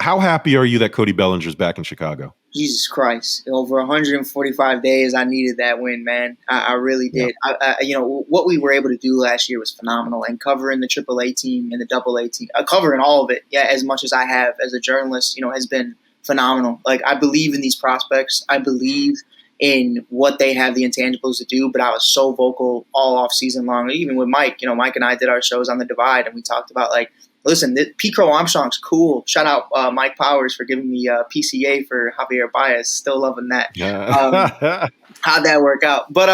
how happy are you that Cody Bellinger's back in Chicago? Jesus Christ. Over 145 days, I needed that win, man. I really did. Yeah. What we were able to do last year was phenomenal. And covering the AAA team and the AA team, covering all of it, as much as I have as a journalist, has been phenomenal. Like, I believe in these prospects. I believe in what they have the intangibles to do, but I was so vocal all off season long. Even with Mike, Mike and I did our shows on the Divide, and we talked about, like, listen, P. Crow Armstrong's cool. Shout out Mike Powers for giving me PCA for Javier Baez. Still loving that. How'd that work out? But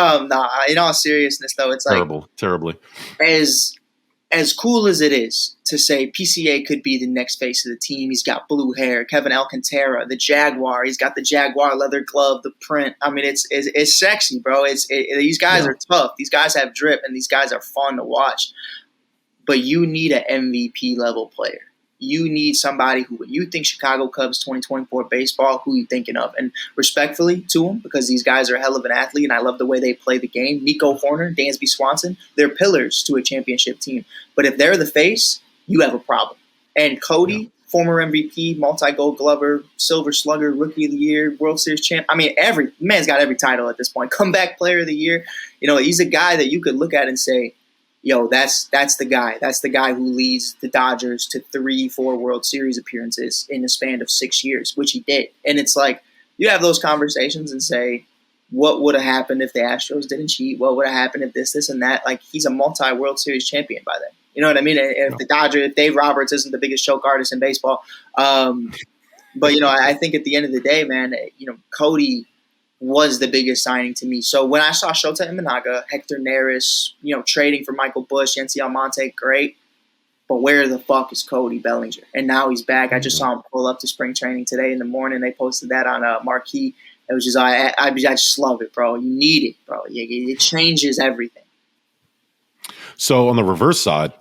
in all seriousness, though, it's terribly. As cool as it is to say PCA could be the next face of the team. He's got blue hair. Kevin Alcantara, the Jaguar. He's got the Jaguar leather glove, the print. I mean, it's sexy, bro. These guys are tough. These guys have drip, and these guys are fun to watch. But you need an MVP level player. You need somebody who, when you think Chicago Cubs 2024 baseball, who you thinking of? And respectfully to them, because these guys are a hell of an athlete, and I love the way they play the game. Nico Horner, Dansby Swanson, they're pillars to a championship team. But if they're the face, you have a problem. And Cody, former MVP, multi-gold glover, silver slugger, rookie of the year, World Series champ. I mean, man's got every title at this point. Comeback player of the year. He's a guy that you could look at and say, yo, that's the guy. That's the guy who leads the Dodgers to 3-4 World Series appearances in the span of 6 years, which he did. And it's like, you have those conversations and say, what would have happened if the Astros didn't cheat? What would have happened if this, and that? Like, he's a multi-World Series champion by then. You know what I mean? If Dave Roberts isn't the biggest choke artist in baseball. But, I think at the end of the day, man, Cody was the biggest signing to me. So when I saw Shota Imanaga, Hector Neris, trading for Michael Busch, Yency Almonte, great. But where the fuck is Cody Bellinger? And now he's back. I just saw him pull up to spring training today in the morning. They posted that on Marquee. It was just, I just love it, bro. You need it, bro. It changes everything. So on the reverse side,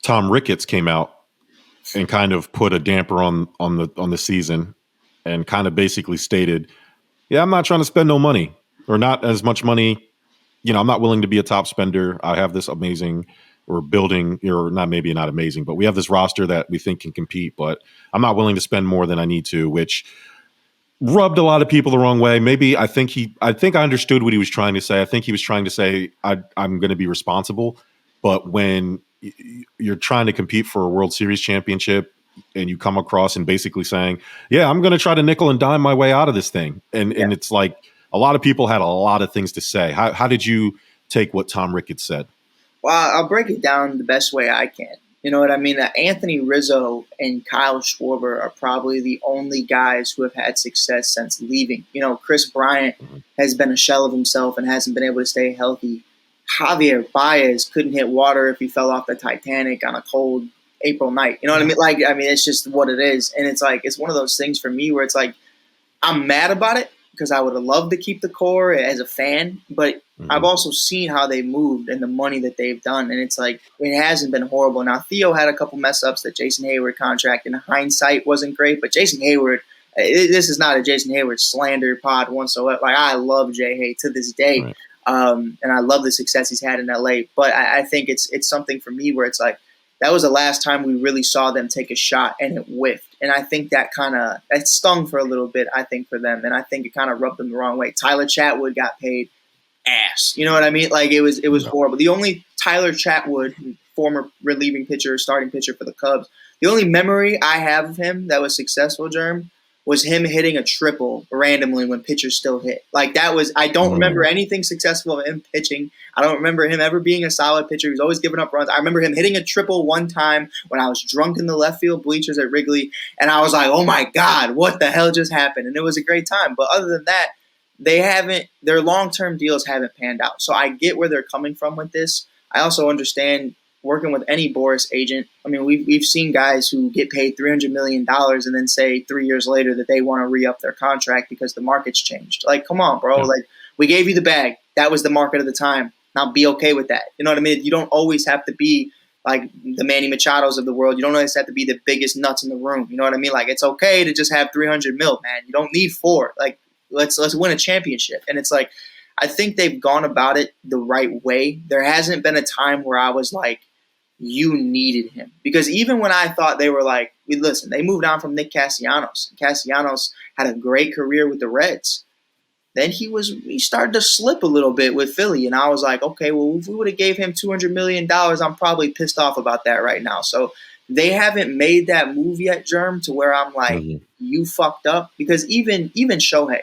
Tom Ricketts came out and kind of put a damper on the season, and kind of basically stated, yeah, I'm not trying to spend no money, or not as much money. I'm not willing to be a top spender. I have this amazing, or building, or not amazing, but we have this roster that we think can compete, but I'm not willing to spend more than I need to, which rubbed a lot of people the wrong way. Maybe I think I understood what he was trying to say. I think he was trying to say, I'm going to be responsible. But when you're trying to compete for a World Series championship, and you come across and basically saying, yeah, I'm going to try to nickel and dime my way out of this thing. And it's like, a lot of people had a lot of things to say. How did you take what Tom Ricketts said? Well, I'll break it down the best way I can. You know what I mean? Anthony Rizzo and Kyle Schwarber are probably the only guys who have had success since leaving. Chris Bryant has been a shell of himself and hasn't been able to stay healthy. Javier Baez couldn't hit water if he fell off the Titanic on a cold April night. You know what I mean? It's just what it is. And it's like, it's one of those things for me where it's like, I'm mad about it because I would have loved to keep the core as a fan, but I've also seen how they moved and the money that they've done. And it's like, it hasn't been horrible. Now, Theo had a couple mess ups. That Jason Hayward contract in hindsight wasn't great, but Jason Hayward, this is not a Jason Hayward slander pod whatsoever. Like, I love Jay Hay to this day. Right. And I love the success he's had in LA, but I think it's something for me where it's like, that was the last time we really saw them take a shot, and it whiffed. And I think that it stung for a little bit, I think, for them. And I think it kind of rubbed them the wrong way. Tyler Chatwood got paid ass. You know what I mean? Like, it was horrible. The only Tyler Chatwood, former relieving pitcher, starting pitcher for the Cubs, the only memory I have of him that was successful, Jerm, was him hitting a triple randomly when pitchers still hit. Like, that was – I don't remember anything successful of him pitching. I don't remember him ever being a solid pitcher. He was always giving up runs. I remember him hitting a triple one time when I was drunk in the left field bleachers at Wrigley, and I was like, oh, my God, what the hell just happened? And it was a great time. But other than that, their long-term deals haven't panned out. So I get where they're coming from with this. I also understand working with any Boris agent. I mean, we've seen guys who get paid $300 million and then say 3 years later that they want to re-up their contract because the market's changed. Like, come on, bro. Yeah. Like, we gave you the bag. That was the market at the time. Now be okay with that. You know what I mean? You don't always have to be like the Manny Machados of the world. You don't always have to be the biggest nuts in the room. You know what I mean? Like, it's okay to just have 300 mil, man. You don't need 4. Like, let's win a championship. And it's like, I think they've gone about it the right way. There hasn't been a time where I was like, you needed him. Because even when I thought they were like, listen, they moved on from Nick Castellanos. Castellanos had a great career with the Reds. Then he started to slip a little bit with Philly, and I was like, okay, well, if we would have gave him $200 million, I'm probably pissed off about that right now. So they haven't made that move yet, Jerm, to where I'm like, you fucked up. Because even Shohei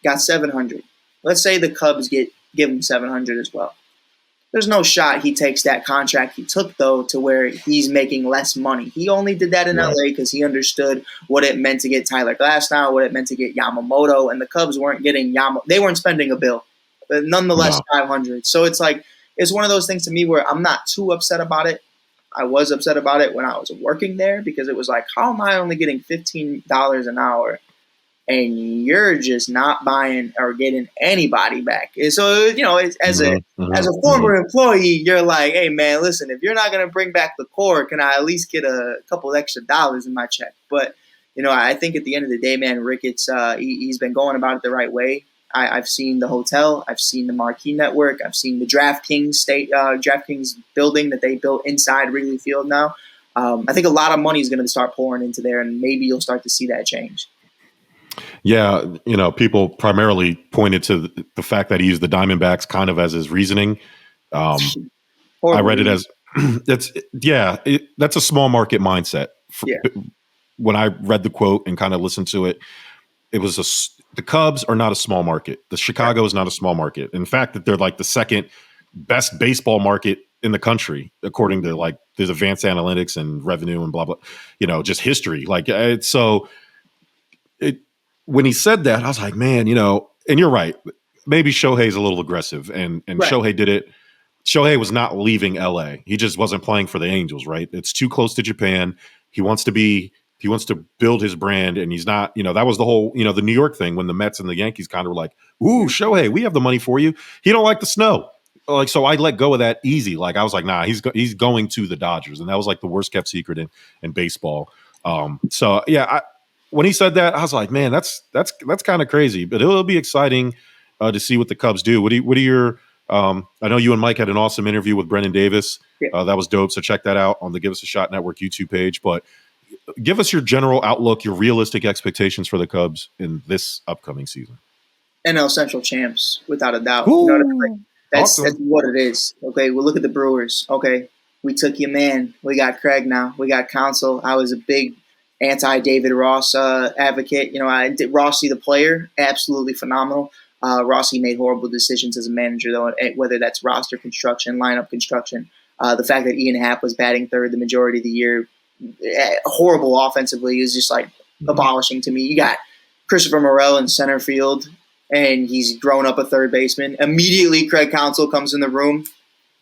got 700. Let's say the Cubs give him 700 as well. There's no shot he takes that contract he took, though, to where he's making less money. He only did that in LA because he understood what it meant to get Tyler Glasnow, what it meant to get Yamamoto, and the Cubs weren't getting they weren't spending a bill, but nonetheless 500. So it's like, it's one of those things to me where I'm not too upset about it. I was upset about it when I was working there because it was like, how am I only getting $15 an hour? And you're just not buying or getting anybody back. And so, as a former employee, you're like, hey, man, listen, if you're not going to bring back the core, can I at least get a couple extra dollars in my check? But, I think at the end of the day, man, Ricketts, he's been going about it the right way. I've seen the hotel. I've seen the Marquee Network. I've seen the DraftKings building that they built inside Wrigley Field now. I think a lot of money is going to start pouring into there, and maybe you'll start to see that change. Yeah, people primarily pointed to the fact that he used the Diamondbacks kind of as his reasoning. I read it as that's a small market mindset. When I read the quote and kind of listened to it, it was the Cubs are not a small market. The Chicago is not a small market. In fact, that they're like the second best baseball market in the country, according to like there's advanced analytics and revenue and blah blah. Just history. When he said that, I was like, man, and you're right. Maybe Shohei's a little aggressive, and Shohei did it. Shohei was not leaving LA. He just wasn't playing for the Angels, right? It's too close to Japan. He wants to build his brand, and he's not, that was the whole, the New York thing when the Mets and the Yankees kind of were like, ooh, Shohei, we have the money for you. He don't like the snow. So I let go of that easy. Like, I was like, nah, he's going to the Dodgers. And that was like the worst kept secret in baseball. When he said that, I was like, man, that's kind of crazy. But it'll be exciting to see what the Cubs do. What are your? I know you and Mike had an awesome interview with Brendan Davis. That was dope. So check that out on the Give Us a Shot Network YouTube page. But give us your general outlook, your realistic expectations for the Cubs in this upcoming season. NL Central champs, without a doubt. Ooh, that's what it is. Okay, well, look at the Brewers. Okay, we took your man. We got Craig now. We got Counsell. I was a big anti-David Ross advocate. I did Rossi the player, absolutely phenomenal. Rossi made horrible decisions as a manager, though, whether that's roster construction, lineup construction. The fact that Ian Happ was batting third the majority of the year, horrible offensively, is just like abolishing to me. You got Christopher Morel in center field, and he's grown up a third baseman. Immediately, Craig Counsell comes in the room.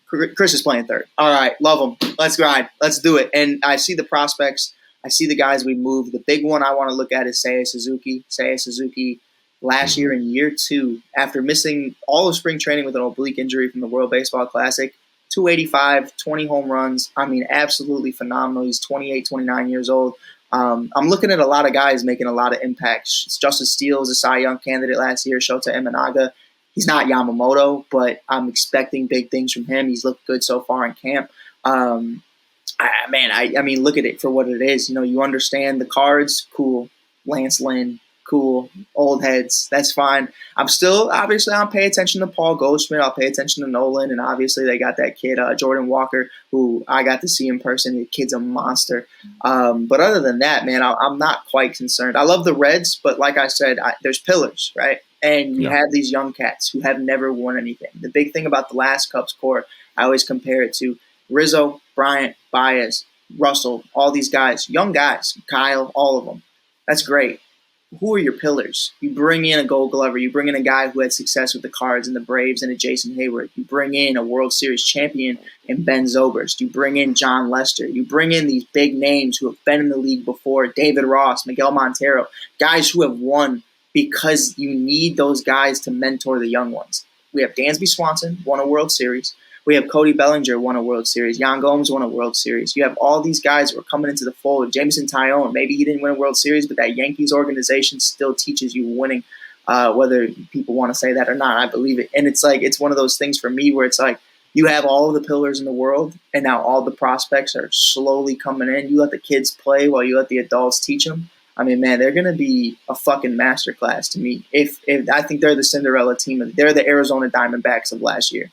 Chris is playing third. All right, love him. Let's ride. Let's do it. And I see the prospects. I see the guys we moved. The big one I want to look at is Seiya Suzuki. Seiya Suzuki last year in year 2, after missing all of spring training with an oblique injury from the World Baseball Classic, 285, 20 home runs. I mean, absolutely phenomenal. He's 28, 29 years old. I'm looking at a lot of guys making a lot of impacts. Justice Steele was a Cy Young candidate last year. Shota Imanaga. He's not Yamamoto, but I'm expecting big things from him. He's looked good so far in camp. I mean, look at it for what it is. You understand the cards, cool. Lance Lynn, cool. Old heads, that's fine. I'll pay attention to Paul Goldschmidt. I'll pay attention to Nolan, and obviously they got that kid Jordan Walker, who I got to see in person. The kid's a monster. But other than that, man, I'm not quite concerned. I love the Reds, but like I said, there's pillars, right? And you have these young cats who have never won anything. The big thing about the last Cubs core, I always compare it to Rizzo, Bryant, Baez, Russell, all these guys, young guys, Kyle, all of them. That's great. Who are your pillars? You bring in a Gold Glover. You bring in a guy who had success with the Cards and the Braves and a Jason Hayward. You bring in a World Series champion in Ben Zobrist. You bring in John Lester. You bring in these big names who have been in the league before, David Ross, Miguel Montero, guys who have won, because you need those guys to mentor the young ones. We have Dansby Swanson, won a World Series. We have Cody Bellinger, won a World Series. Jan Gomes won a World Series. You have all these guys who are coming into the fold. Jameson Taillon, maybe he didn't win a World Series, but that Yankees organization still teaches you winning, whether people want to say that or not. I believe it. And it's one of those things for me where it's like, you have all the pillars in the world, and now all the prospects are slowly coming in. You let the kids play while you let the adults teach them. I mean, man, they're going to be a fucking masterclass to me. If I think they're the Cinderella team, they're the Arizona Diamondbacks of last year.